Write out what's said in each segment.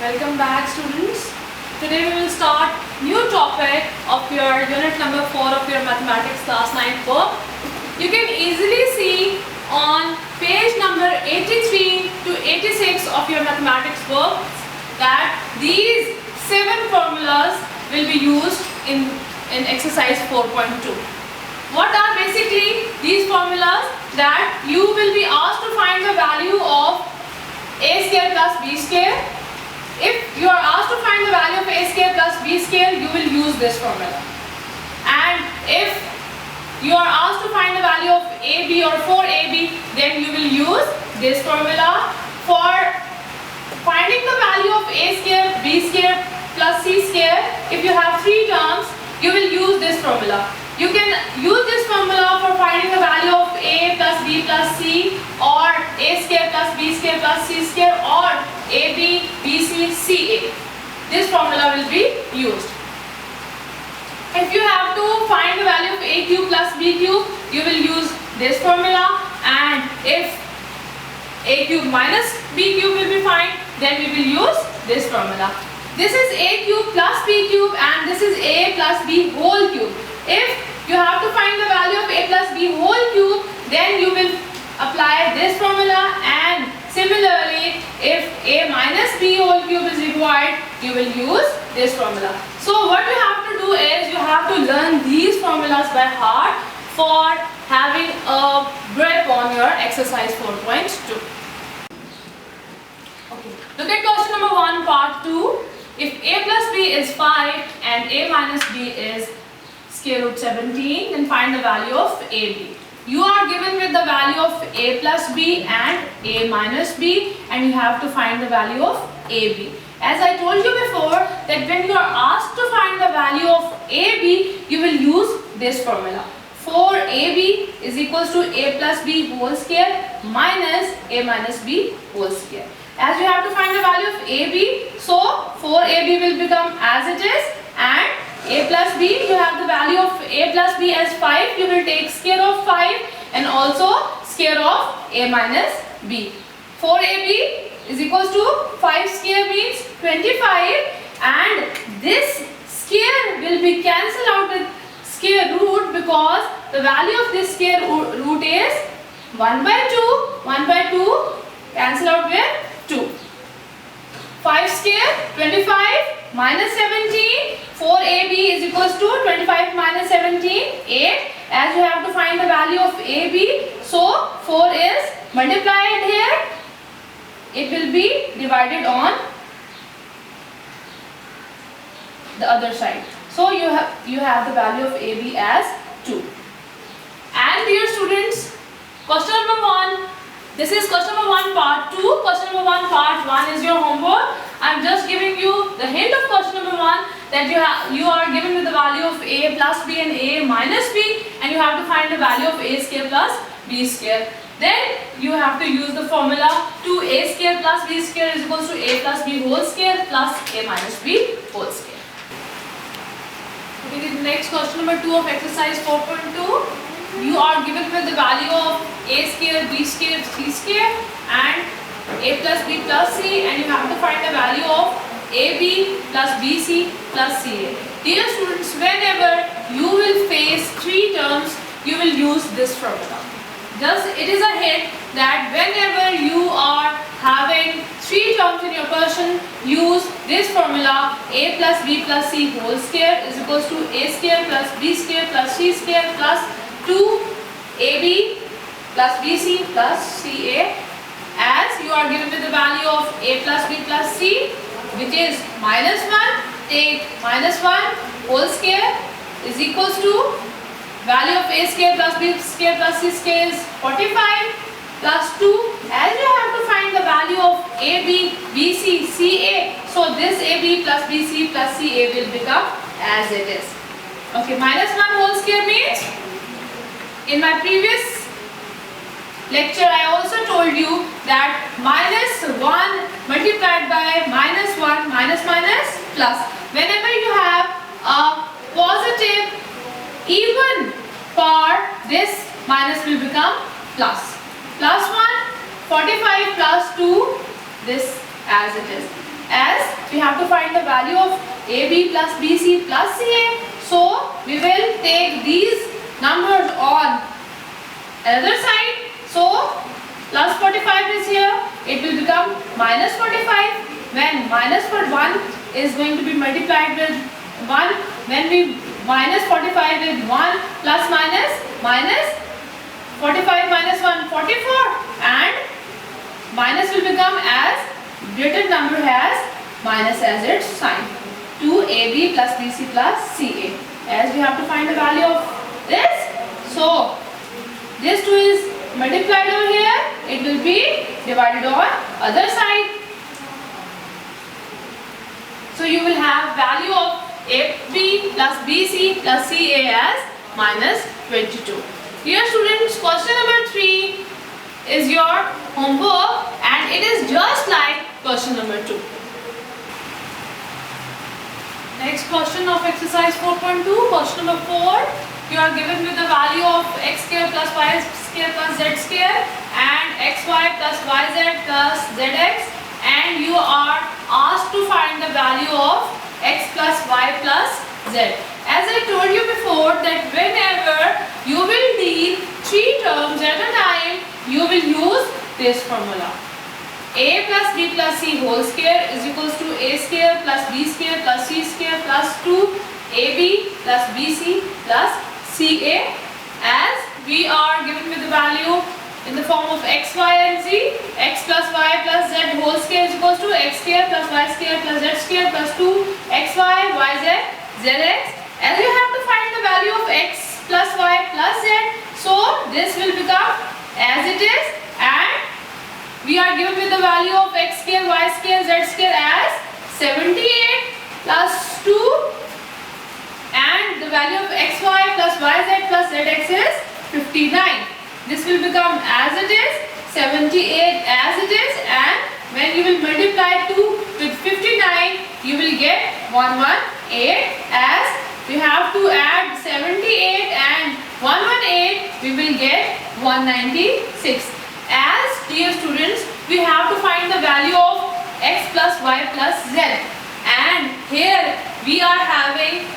Welcome back, students. Today we will start new topic of your unit number 4 of your mathematics class 9 book. You can easily see on page number 83 to 86 of your mathematics book that these 7 formulas will be used in exercise 4.2. What are basically these formulas? That you will be asked to find the value of a square plus b square. If you are asked to find the value of a square plus b square, you will use this formula. And if you are asked to find the value of ab or 4ab, then you will use this formula. For finding the value of a square, b square plus c square, if you have 3 terms, you will use this formula. You can use this formula for finding the value of a plus b plus c, or a square plus b square plus c square, or ab, bc, ca. This formula will be used. If you have to find the value of a cube plus b cube, you will use this formula. And if a cube minus b cube will be fine, then we will use this formula. This is a cube plus b cube, and this is a plus b whole cube. If you have to find the value of a plus b whole cube, then you will apply this formula. And similarly, if a minus b whole cube is required, you will use this formula. So what you have to do is you have to learn these formulas by heart for having a grip on your exercise 4.2. Okay. Look at question number 1, part 2. If a plus b is 5 and a minus b is square root 17, then find the value of ab. You are given with the value of a plus b and a minus b, and you have to find the value of ab. As I told you before, that when you are asked to find the value of ab, you will use this formula. 4ab is equals to a plus b whole square minus a minus b whole square. As you have to find the value of ab, so 4ab will become as it is, and a plus b, you have the value of a plus b as 5, you will take square of 5 and also square of a minus b. 4ab is equals to 5 square means 25, and this square will be cancelled out with square root, because the value of this square root is 1 by 2, 1 by 2 cancel out with 2. 5 square 25 minus 17, 4ab is equals to 25 minus 17, 8. As you have to find the value of ab, so 4 is multiplied here, it will be divided on the other side. So you have the value of ab as 2. And dear students, question number 1. This is question number 1 part 2. Question number 1 part 1 is your homework. I am just giving you the hint of question number 1, that you are given with the value of a plus b and a minus b, and you have to find the value of a square plus b square. Then you have to use the formula 2a square plus b square is equals to a plus b whole square plus a minus b whole square. Okay, the next question number 2 of exercise 4.2. You are given with the value of a square, b square, c square, and a plus b plus c, and you have to find the value of ab plus bc plus ca. Dear students, whenever you will face 3 terms, you will use this formula. Thus, it is a hint that whenever you are having 3 terms in your question, use this formula: a plus b plus c whole square is equals to a square plus b square plus c square plus 2ab plus bc plus ca. As you are given with the value of a plus b plus c, which is minus 1, take minus 1 whole square is equals to value of a square plus b square plus c square is 45 plus 2. As you have to find the value of ab, bc, ca, so this ab plus bc plus ca will become as it is. Okay, minus 1 whole square means, in my previous lecture I also told you that minus 1 multiplied by minus 1, minus minus plus. Whenever you have a positive even part, this minus will become plus. Plus 1, 45 plus 2, this as it is. as we have to find the value of AB plus BC plus CA. So we will take these numbers on another side. So plus 45 is here, it will become minus 45 when minus for 1 is going to be multiplied with 1. When we minus 45 with 1 plus minus 45 minus 1 44, and minus will become as greater number has minus as its sign. 2AB plus BC plus CA, as we have to find the value of this. So this 2 is multiplied over here, it will be divided on other side. So you will have value of AB plus BC plus CA as minus 22. Dear students, question number 3 is your homework, and it is just like question number 2. Next question of exercise 4.2, question number 4. You are given with the value of x square plus y square plus z square and xy plus yz plus zx, and you are asked to find the value of x plus y plus z. As I told you before that whenever you will deal 3 terms at a time, you will use this formula. A plus b plus c whole square is equals to a square plus b square plus c square plus 2ab plus bc plus ca, as we are given with the value in the form of x, y and z. X plus y plus z whole square is equals to x square plus y square plus z square plus 2xy yz zx. As you have to find the value of x plus y plus z, so this will become as it is, and we are given with the value of x square, y square, z square as 78 plus 2, and the value of xy plus yz plus zx is 59. This will become as it is, 78 as it is, and when you will multiply 2 with 59, you will get 118. As we have to add 78 and 118, we will get 196. As dear students, we have to find the value of x plus y plus z, and here we are having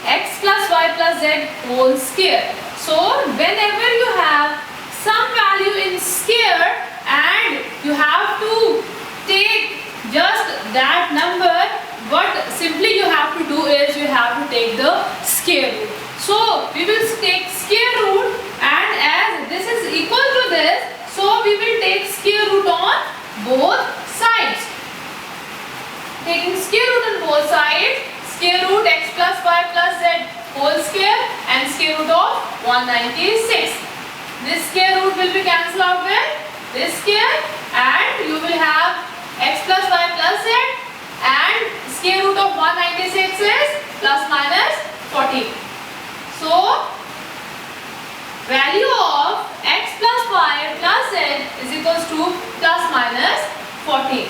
x plus y plus z whole square. So whenever you have some value in square and you have to take just that number, what simply you have to do is you have to take the square root. So we will take square root, and as this is equal to this, so we will take square root on both sides. Taking square root on both sides, square root x plus y plus z whole square and square root of 196. This square root will be cancelled out with this square, and you will have x plus y plus z, and square root of 196 is plus minus 14. So value of x plus y plus z is equals to plus minus 14.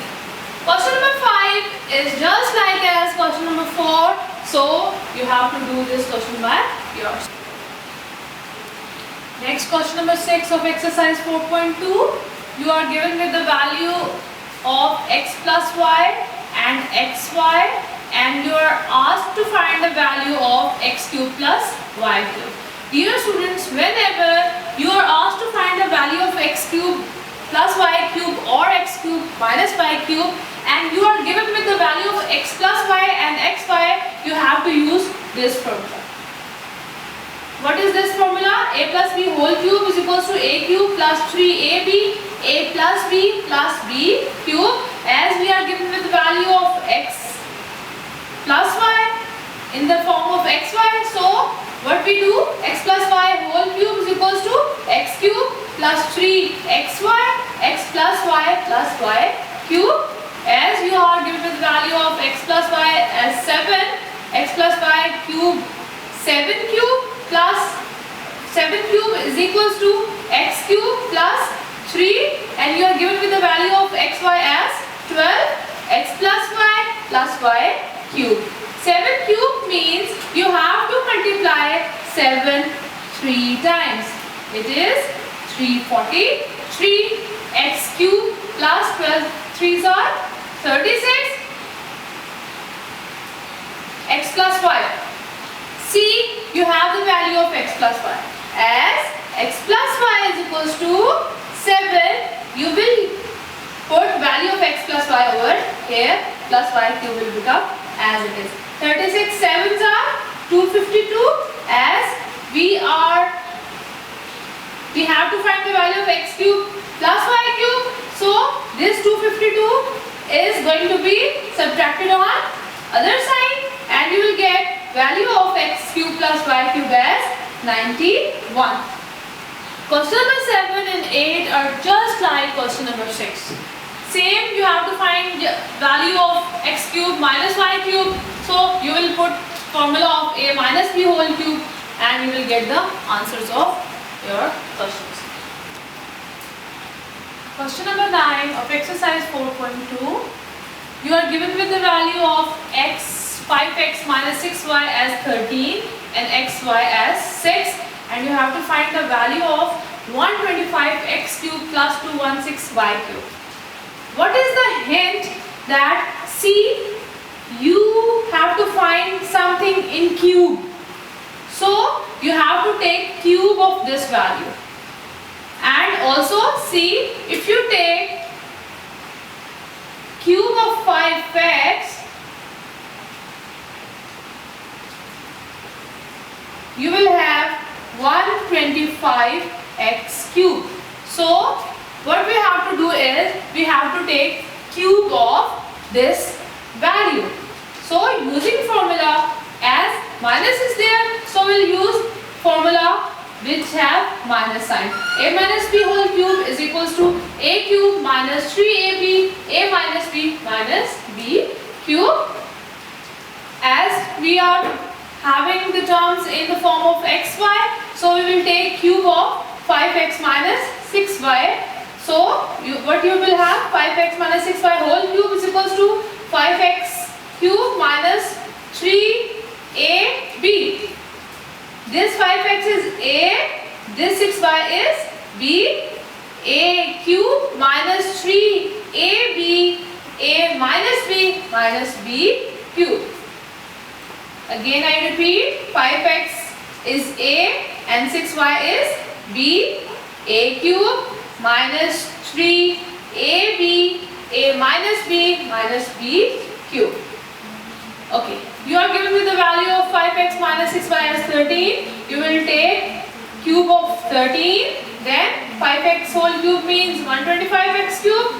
Question number 5 is just like as question number 4, so you have to do this question by yours. Next, question number 6 of exercise 4.2. You are given with the value of x plus y and xy, and you are asked to find the value of x cube plus y cube. Dear students, whenever you are asked to find the value of x cube plus y cube or x cube minus y cube, and you are given with the value of x plus y and xy, you have to use this formula. What is this formula? A plus b whole cube is equals to a cube plus 3ab, a plus b plus b cube, as we are given with the value of x plus y in the form of xy. So what we do? X plus y whole cube is equals to x cube plus 3xy, x plus y cube, as you are given with the value of x plus y as 7, x plus y cube 7 cube plus 7 cube is equals to x cube plus 3, and you are given with the value of xy as 12, x plus y cube. 7 cube means you have to multiply 7 3 times. It is 343, x cube plus 12 3s are 36, x plus y. See, you have the value of x plus y. As x plus y is equals to 7, you will put value of x plus y over here, plus y cube will become as it is. 36 sevens are 252, as we have to find the value of x cube plus y cube. So this 252 is going to be subtracted on other side, and you will get value of x cube plus y cube as 91. Question number 7 and 8 are just like question number 6. Same, you have to find value of x cube minus y cube. So you will put formula of a minus b whole cube, and you will get the answers of your questions. Question number 9 of exercise 4.2. You are given with the value of 5x minus 6y as 13 and xy as 6, and you have to find the value of 125x cube plus 216y cube. What is the hint? That see, you have to find something in cube. So you have to take cube of this value. And also see, if you take cube of 5x, you will have 125x cube. So what we have to do is, we have to take cube of this value. So using formula, as minus is there, so we'll use formula which have minus sign. A minus b whole cube is equals to a cube minus 3ab, a minus b minus b cube. As we are having the terms in the form of xy, so we will take cube of 5x minus 6y. So what you will have, 5x minus 6y whole cube is equals to 5x cube minus 3ab. This 5x is a, this 6y is b. A cube minus 3ab, a minus b minus b cube. Again I repeat, 5x is a and 6y is b. A cube minus 3ab, a minus b minus b cube. Okay, you are given with the value of 5x minus 6y as 13. You will take cube of 13, then 5x whole cube means 125x cube.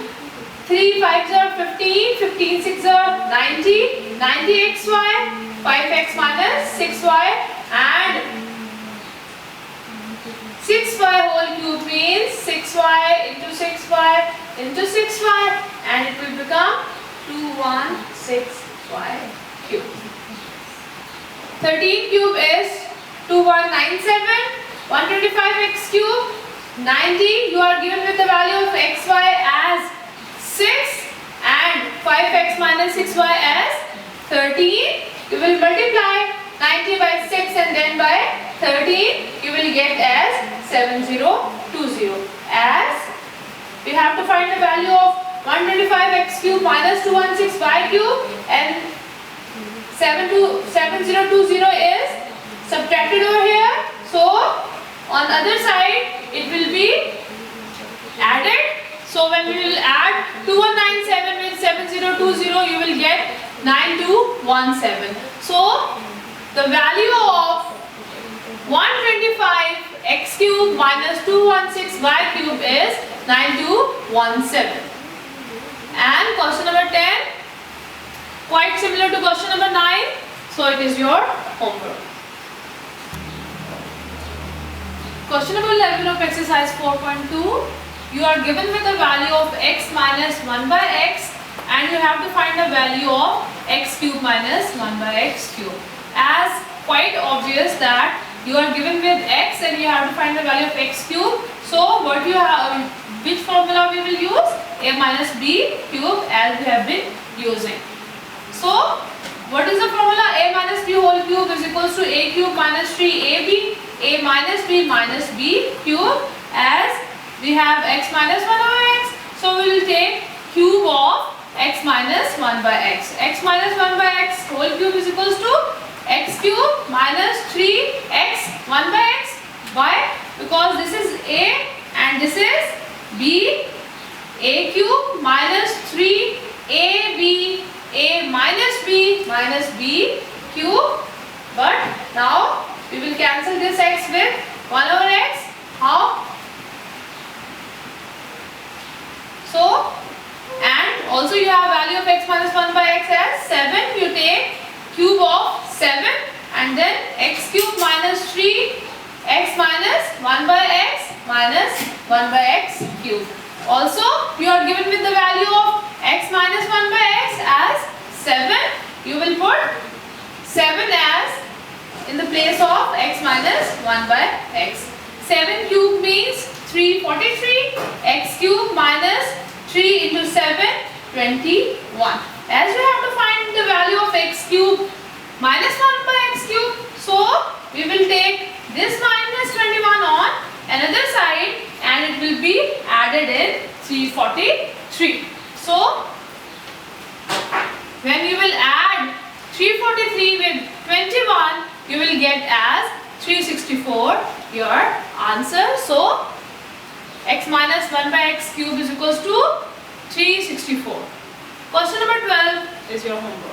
3 5s are 15, 15 6s are 90, 90xy, 5x minus 6y, and 6y whole cube means 6y into 6y into 6y, and it will become 216y cube. 13 cube is 2197, 125x cube, 90. You are given with the value of xy as 6 and 5x minus 6y as 13. You will multiply 90 by 6 and then by 13. You will get as 7020. As we have to find the value of 125x cube minus 216y cube, and 7020 is subtracted over here. So on the other side it will be added. So when we will add 2197 with 7020, you will get 9217. So the value of 125x cube minus 216y cube is 9217. And question number 10, quite similar to question number 9, so it is your homework. Question number 11 of exercise 4.2, you are given with the value of x minus 1 by x, and you have to find the value of x cube minus 1 by x cube. As quite obvious that you are given with x and you have to find the value of x cube. So what you have, which formula we will use? A minus b cube, as we have been using. So what is the formula? A minus b whole cube is equals to a cube minus 3ab, a minus b minus b cube. As we have x minus 1 over x, so we will take cube of x minus 1 by x. X minus 1 by x whole cube is equals to x cube minus 3x 1 by x. Why? Because this is a and this is b. A cube minus 3ab, a minus b cube. But now we will cancel this x with 1 over x. How? So, and also you have value of x minus 1 by x as 7. You take cube of 7 and then x cube minus 3 x minus 1 by x minus 1 by x cube. Also, you are given with the value of x minus 1 by x as 7. You will put 7 as in the place of x minus 1 by x. 7 cube means 343. X cube minus 3 into 7, 21. As we have to find the value of x cube minus 1 by x cube, so we will take this minus 21 on another side and it will be added in 343. So, when you will add 343 with 21, you will get as 364 your answer. So, x minus 1 by x cube is equals to 364. Question number 12 is your homework.